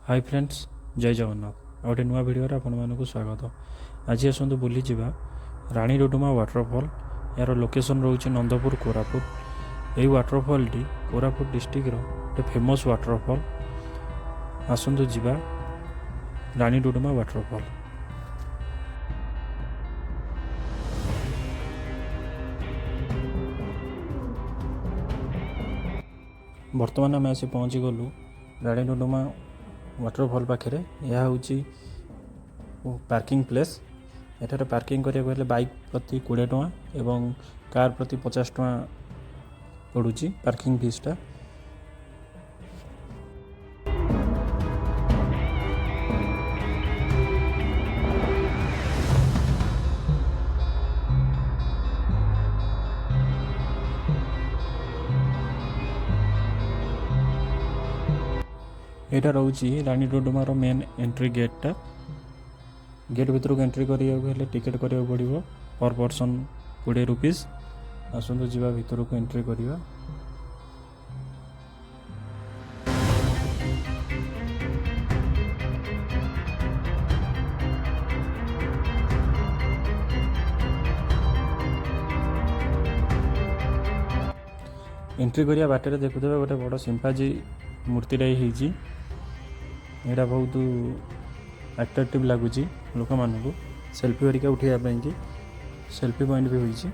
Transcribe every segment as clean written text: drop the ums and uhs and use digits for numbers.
Hi friends, जय जगन्नाथ। गोटे नुआ भिडियो आपको स्वागत। आज आसतु बुली जावा रानी डुडुमा वाटरफॉल। यार लोकेशन रोचे नंदपुर कोरापुट। यही वाटरफॉल टी कोरापुट डिस्ट्रिक्ट गोटे फेमस वाटरफॉल। आसतु जावा रानी डुडुमा वाटरफॉल। बर्तमान आम आसी पहुँची गलु रानी डुडुमा वाटरफॉल पाखे। यह हूँ पार्किंग प्लेस। एठार पार्किंग करें बाइक प्रति 20 टଙ୍କା एवं कार प्रति 50 टଙ୍କା पड़ुची पार्किंग फीसटा। यहाँ रोचे रानी डुडुमार मेन एंट्री गेटा। गेट भर को एंट्री करें टिकेट करा पड़ो पर पर्सन 20 रुपीज। आसतु जावा भर को एंट्री करवा। एंट्री करिया बाटर देखुवे गोटे बड़ सिंपाजी मूर्तिटाई होती। यहाँ बहुत अट्राक्टिव लगुच लोक मानू सेल्फी हरिका उठाइवाई सेल्फी पॉइंट भी होती।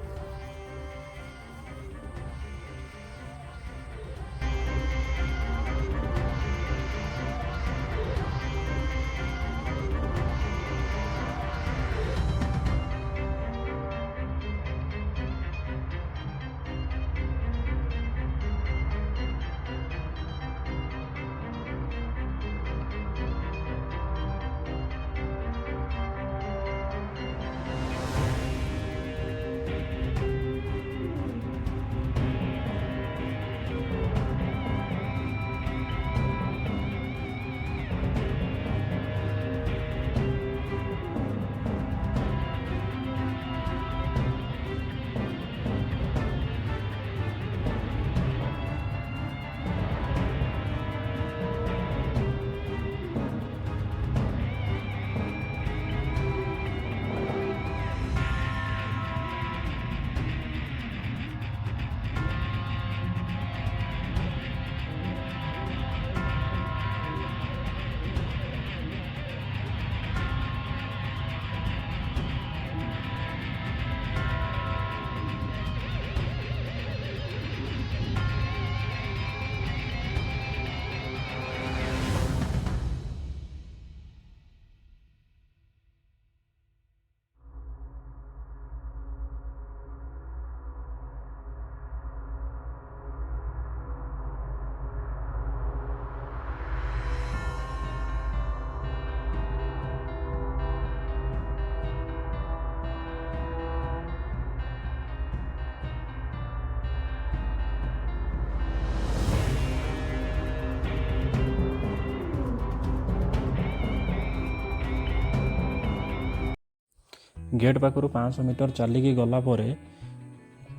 गेट पाखर 500 मीटर चलिकी गला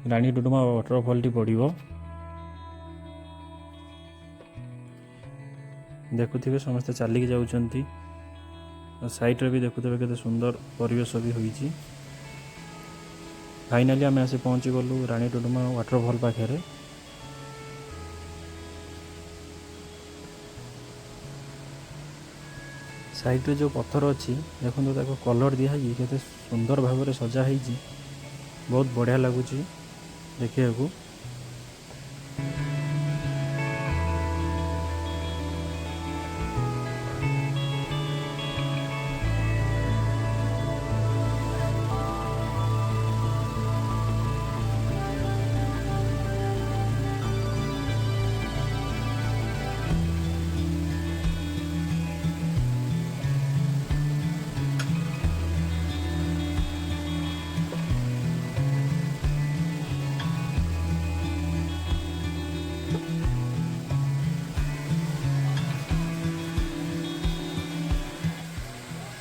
रानी डुडुमा वाटरफॉल टी पड़ो। देखुवे समस्ते चलिकी जाउछंती। साइड रे भी देखुवे केते सुंदर परिवेश भी होईची। फाइनली आम आसी पहुँची गलु रानी डुडुमा वाटरफॉल पाखे। साइड रे जो पत्थर अच्छी देखो ताको कलर दिखाई केते सुंदर भाव में सजा है। बहुत बढ़िया लगुच देखिए को।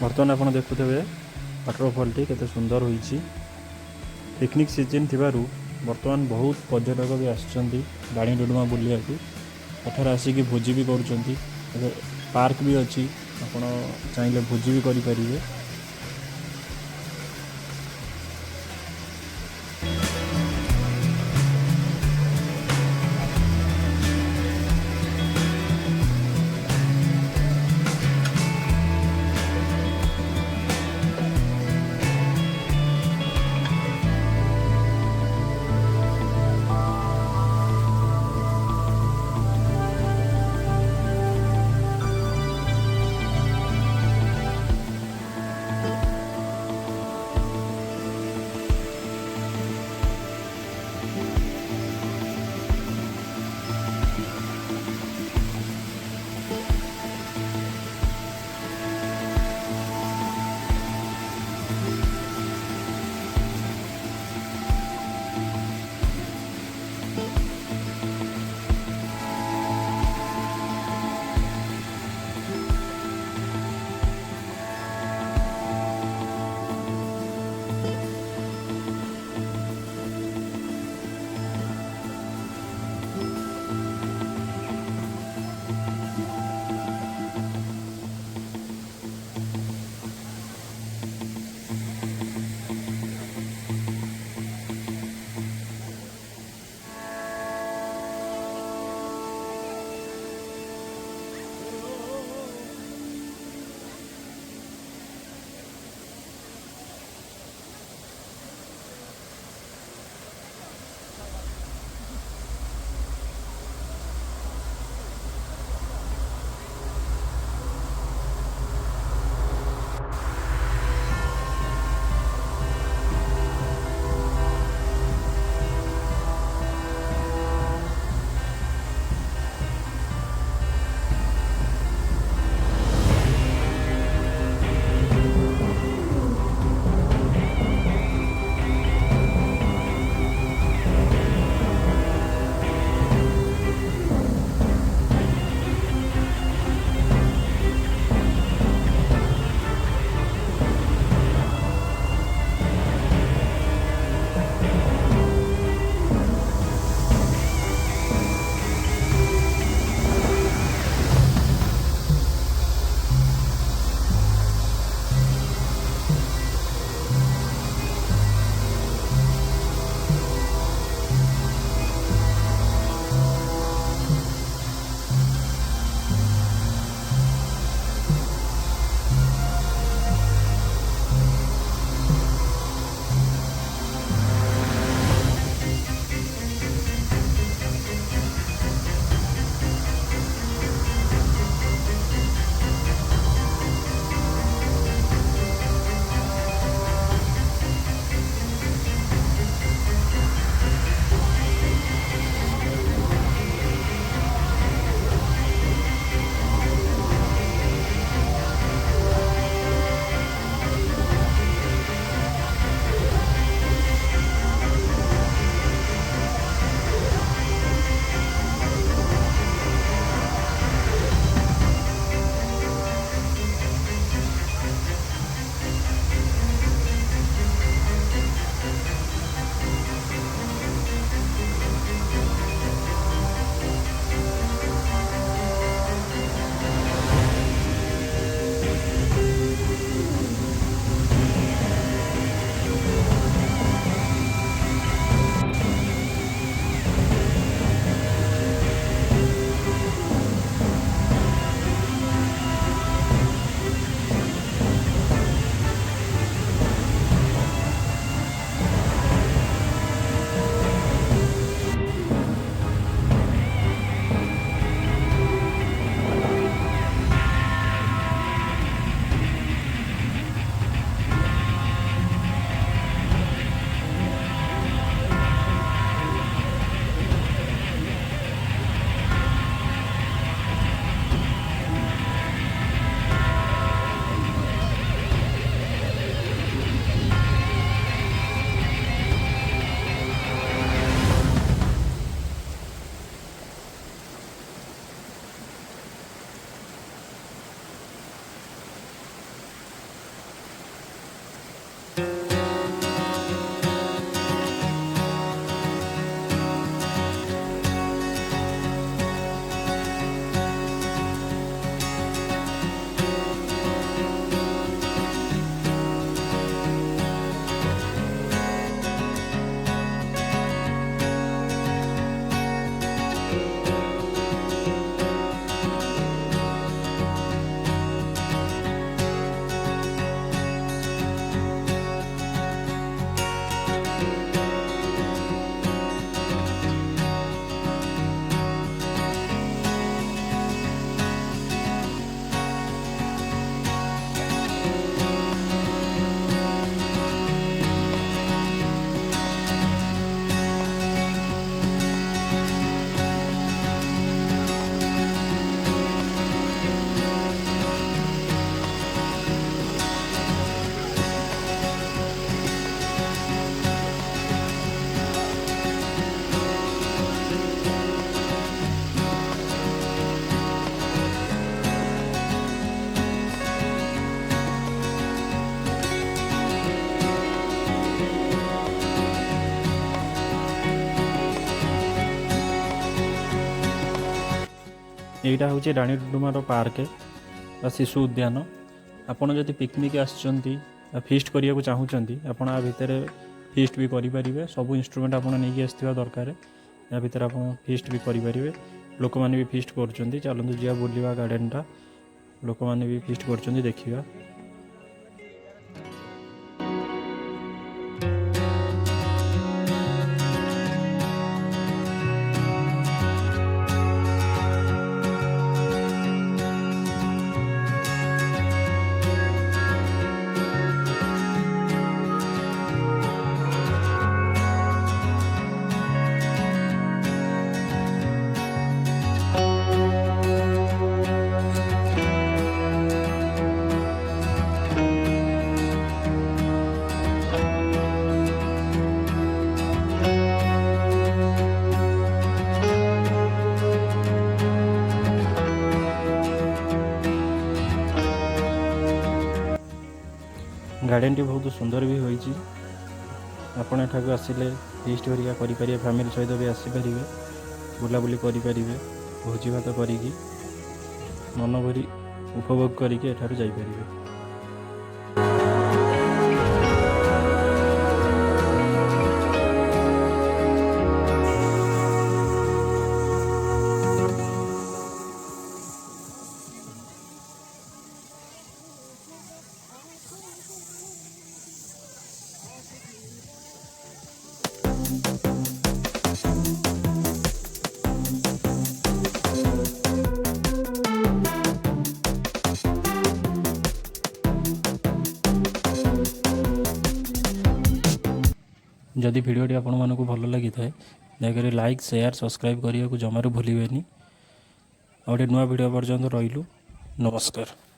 बर्तमान आप देखुवे वाटरफॉल टी केते सुंदर होईची। पिकनिक सीजन थिबारु बर्तमान बहुत पर्यटक भी आसछंती रानी डुडुमा बुलिया को। एठार आसिकी भोजी भी करुछंती। पार्क भी अच्छी आपण चाहिए भोजी भी करें। এইটা হচ্ছে রানী ডୁଡୁମାର ପାର୍କ ବା ଶିଶୁ ଉଦ୍ୟାନ। ଆପଣ ଯଦି ପିକନିକ୍ ଆସିଛନ୍ତି ବା ଫିଷ୍ଟ କରିବାକୁ ଚାହୁଁଛନ୍ତି ଆପଣ ଆ ଭିତରେ ଫିଷ୍ଟ ବି କରିପାରିବେ। ସବୁ ଇନଷ୍ଟ୍ରୁମେଣ୍ଟ ଆପଣ ନେଇକି ଆସିଥିବା ଦରକାର। ୟା ଭିତରେ ଆପଣ ଫିଷ୍ଟ ବି କରିପାରିବେ। ଲୋକମାନେ ବି ଫିଷ୍ଟ କରୁଛନ୍ତି। ଚାଲନ୍ତୁ ଯିବା ବୁଲିବା ଗାର୍ଡ଼େନଟା। ଲୋକମାନେ ବି ଫିଷ୍ଟ କରୁଛନ୍ତି, ଦେଖିବା। ଗାର୍ଡ଼େନଟି ବହୁତ ସୁନ୍ଦର ବି ହୋଇଛି। ଆପଣ ଏଠାକୁ ଆସିଲେ ଫିଷ୍ଟ ହେରିକା କରିପାରିବେ, ଫ୍ୟାମିଲି ସହିତ ବି ଆସିପାରିବେ, ବୁଲାବୁଲି କରିପାରିବେ, ଭୋଜି ଭାତ କରିକି ମନ ଭରି ଉପଭୋଗ କରିକି ଏଠାରୁ ଯାଇପାରିବେ। ଯଦି ଭିଡ଼ିଓଟି ଆପଣମାନଙ୍କୁ ଭଲ ଲାଗିଥାଏ ଦୟାକରି ଲାଇକ୍, ସେୟାର, ସବସ୍କ୍ରାଇବ୍ କରିବାକୁ ଜମାରୁ ଭୁଲିବେନି। ଆଉ ଗୋଟେ ନୂଆ ଭିଡ଼ିଓ ପର୍ଯ୍ୟନ୍ତ ରହିଲୁ। ନମସ୍କାର।